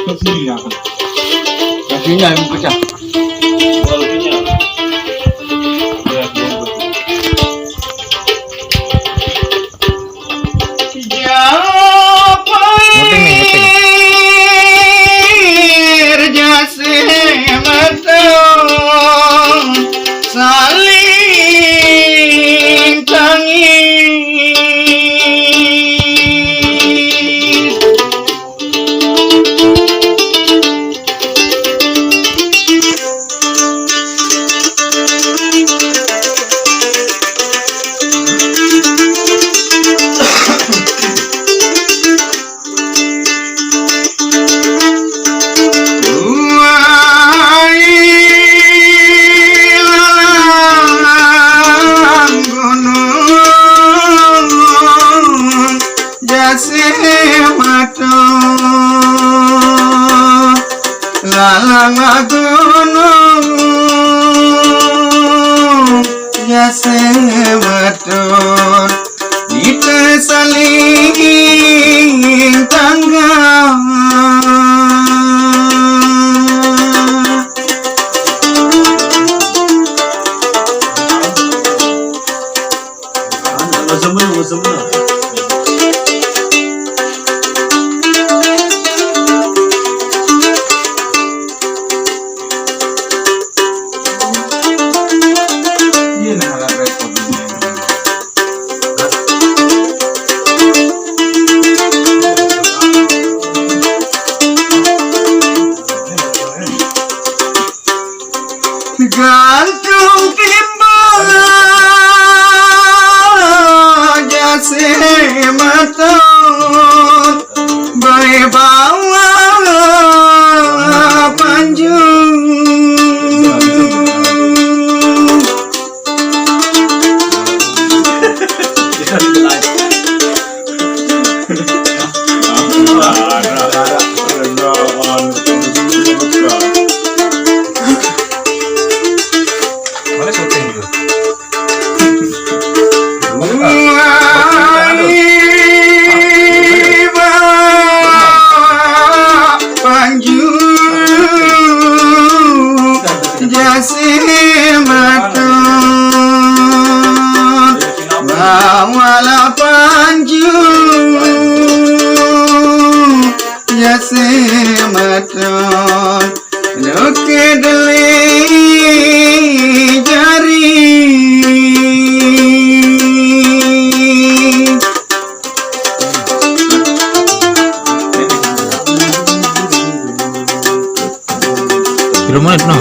Kakinya. Kakinya yang pecah. Kakinya. Ya, saling tangis lalang gunung jase matur kita saling tangga gantung timbang jase maton bae bawa panjung wala panjung jase maton loke dele jari menit no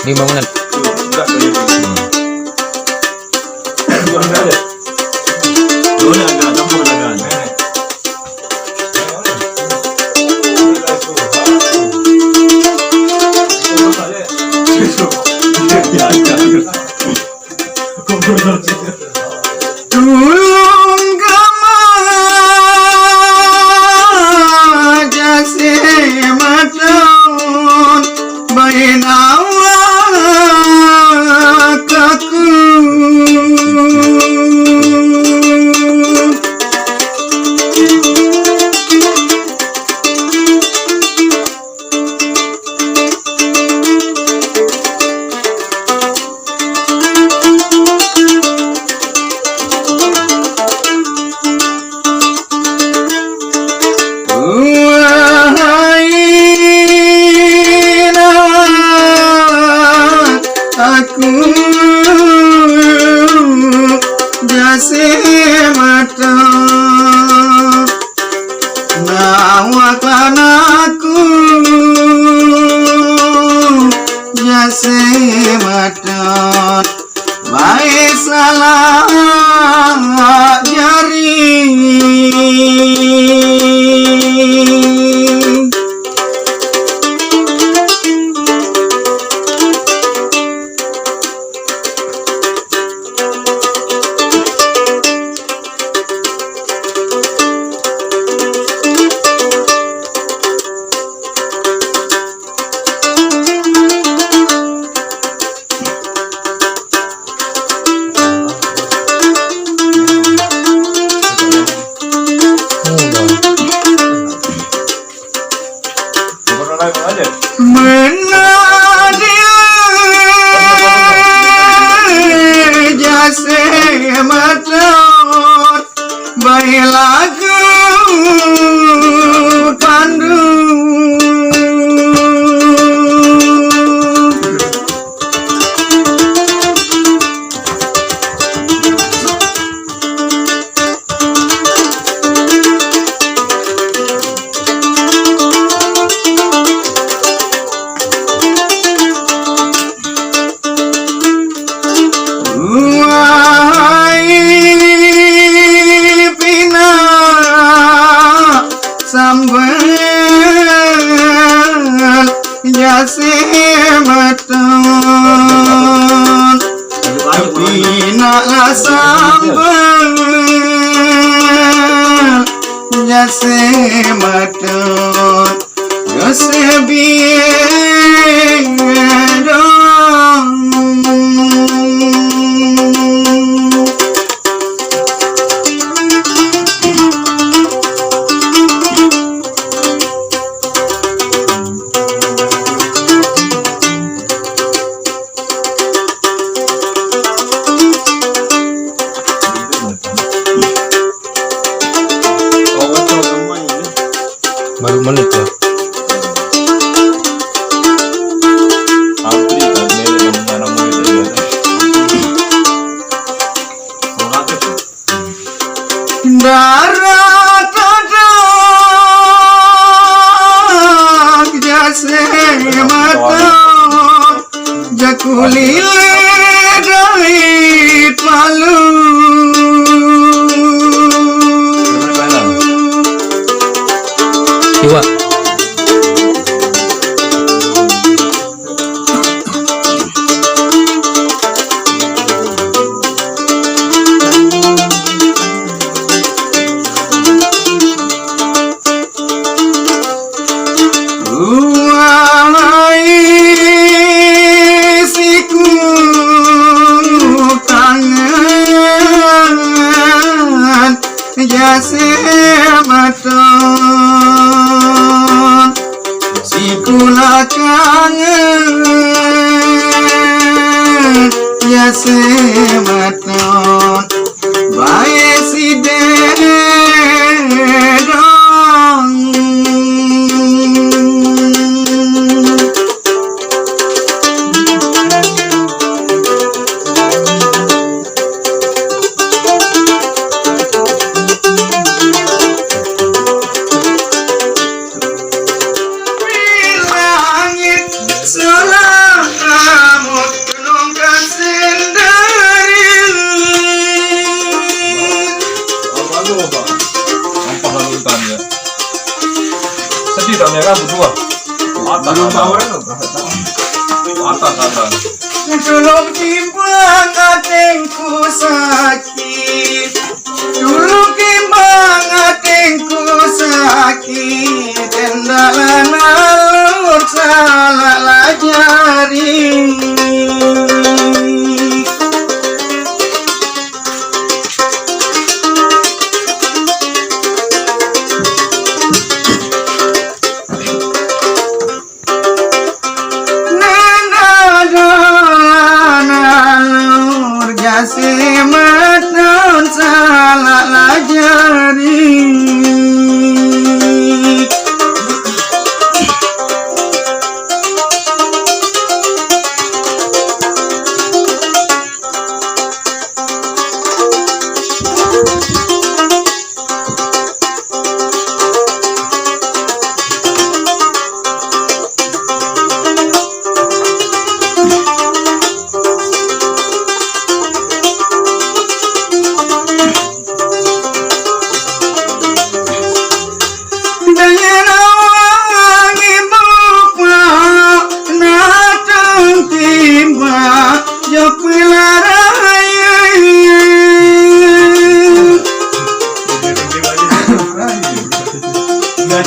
5 menit tulung gama jase maton bainawa ka pandu sambal jase maton pina sambal jase maton jase biedong Baru menit ya. Antri kan nilai yang menyerang murid ya. Mengaget tuh. darah tadak jase mata jakulile dait malu Iwa. siku tangan jase maton sikula kangen jase maton bae si dedong langit selamat gunungkan sendarin Lalu apa? Nampak lalu tanya. Sedih tak mereka berdua. Atas atas. tulung timbang atengku sakit tulung timbang atengku sakit tendalan alur salah lajari jase maton salah lajari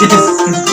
Gadis.